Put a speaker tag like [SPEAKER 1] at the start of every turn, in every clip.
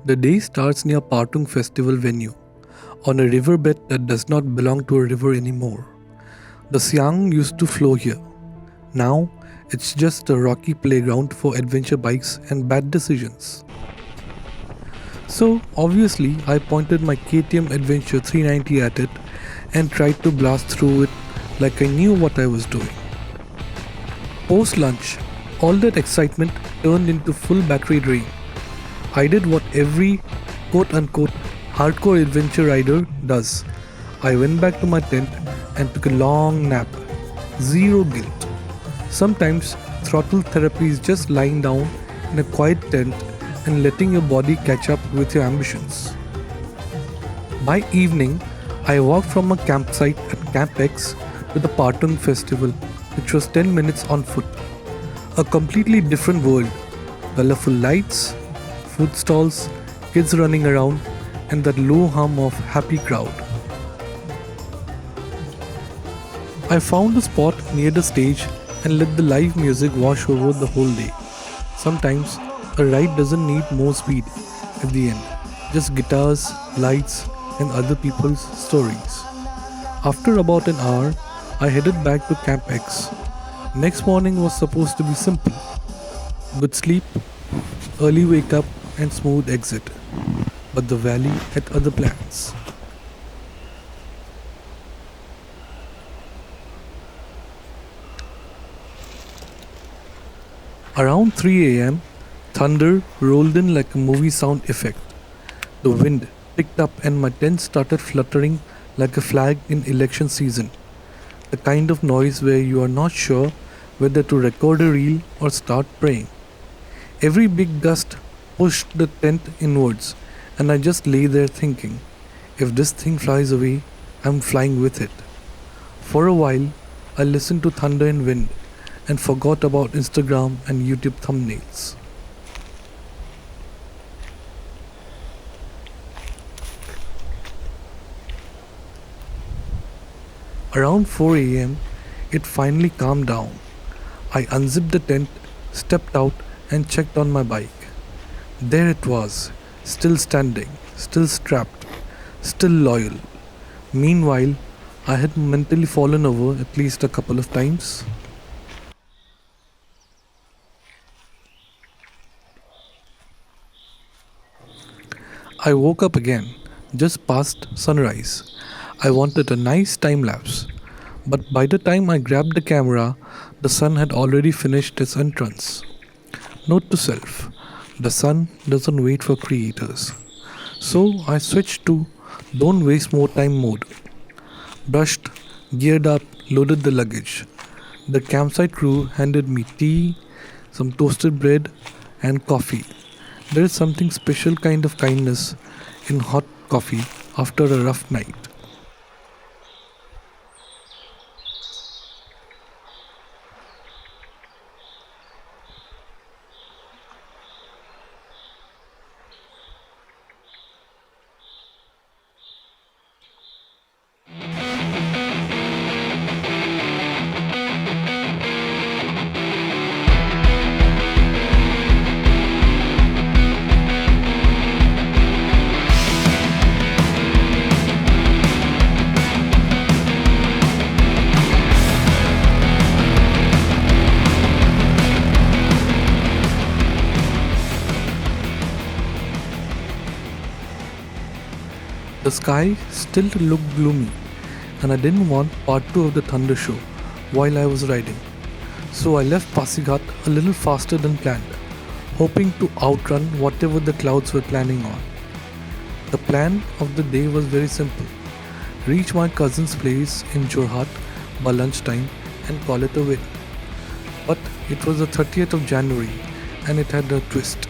[SPEAKER 1] The day starts near Partung festival venue, on a riverbed that does not belong to a river anymore. The Siang used to flow here. Now, it's just a rocky playground for adventure bikes and bad decisions. So, obviously, I pointed my KTM Adventure 390 at it and tried to blast through it like I knew what I was doing. Post lunch, all that excitement turned into full battery drain. I did what every quote unquote hardcore adventure rider does. I went back to my tent and took a long nap. Zero guilt. Sometimes throttle therapy is just lying down in a quiet tent and letting your body catch up with your ambitions. By evening, I walked from a campsite at Camp X to the Partung festival, which was 10 minutes on foot. A completely different world. Colorful lights, food stalls, kids running around, and that low hum of happy crowd. I found a spot near the stage and let the live music wash over the whole day. Sometimes a ride doesn't need more speed at the end, just guitars, lights, and other people's stories. After about an hour, I headed back to Camp X. Next morning was supposed to be simple. Good sleep, early wake up, and smooth exit. But the valley had other plans. Around 3 a.m., thunder rolled in like a movie sound effect. The wind picked up and my tent started fluttering like a flag in election season. The kind of noise where you are not sure whether to record a reel or start praying. Every big gust pushed the tent inwards, and I just lay there thinking, if this thing flies away, I'm flying with it. For a while, I listened to thunder and wind and forgot about Instagram and YouTube thumbnails. Around 4 a.m., it finally calmed down. I unzipped the tent, stepped out, and checked on my bike. There it was, still standing, still strapped, still loyal. Meanwhile, I had mentally fallen over at least a couple of times. I woke up again, just past sunrise. I wanted a nice time lapse, but by the time I grabbed the camera, the sun had already finished its entrance. Note to self, the sun doesn't wait for creators. So I switched to don't waste more time mode. Brushed, geared up, loaded the luggage. The campsite crew handed me tea, some toasted bread, and coffee. There is something special kind of kindness in hot coffee after a rough night. The sky still looked gloomy, and I didn't want part 2 of the thunder show while I was riding. So I left Pasighat a little faster than planned, hoping to outrun whatever the clouds were planning on. The plan of the day was very simple: reach my cousin's place in Jorhat by lunchtime and call it a win. But it was the 30th of January and it had a twist.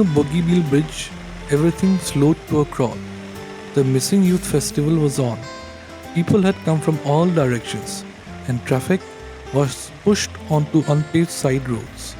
[SPEAKER 1] Near Bogibeel Bridge, everything slowed to a crawl. The Missing Youth Festival was on. People had come from all directions, and traffic was pushed onto unpaved side roads.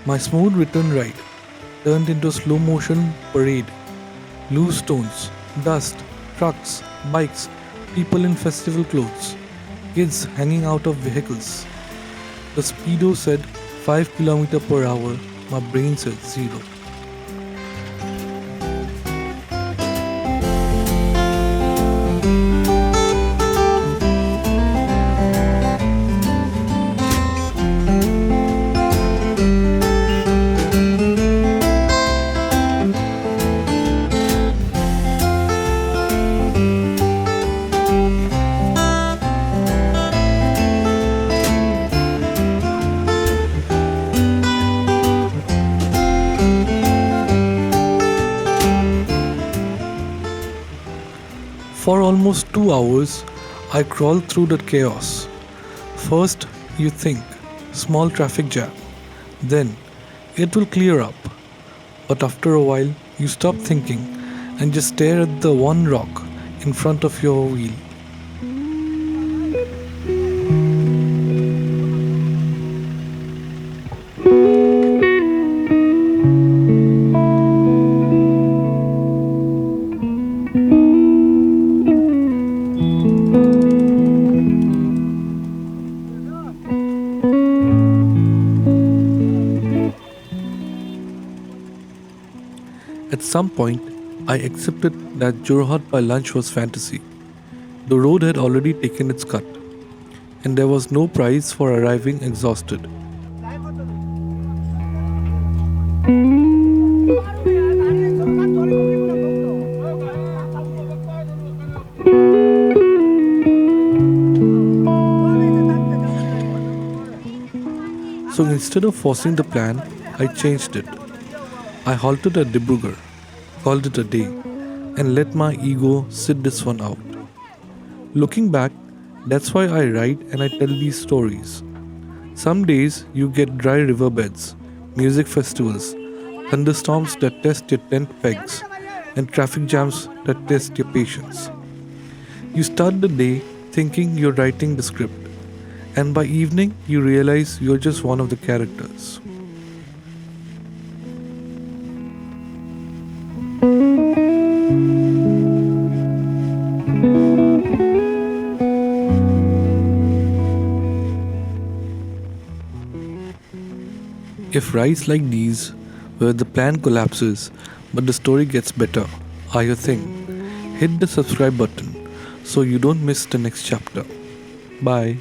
[SPEAKER 1] My smooth return ride turned into a slow motion parade. Loose stones, dust, trucks, bikes, people in festival clothes, kids hanging out of vehicles. The speedo said 5 km per hour, my brain said 0. For almost 2 hours, I crawled through the chaos. First, you think, small traffic jam. Then, it will clear up. But after a while, you stop thinking and just stare at the one rock in front of your wheel. At some point, I accepted that Jorhat by lunch was fantasy. The road had already taken its cut, and there was no prize for arriving exhausted. So instead of forcing the plan, I changed it. I halted at Dibrugarh, called it a day, and let my ego sit this one out. Looking back, that's why I write and I tell these stories. Some days you get dry riverbeds, music festivals, thunderstorms that test your tent pegs, and traffic jams that test your patience. You start the day thinking you're writing the script, and by evening you realize you're just one of the characters. If rides like these, where the plan collapses but the story gets better, are your thing, hit the subscribe button so you don't miss the next chapter. Bye.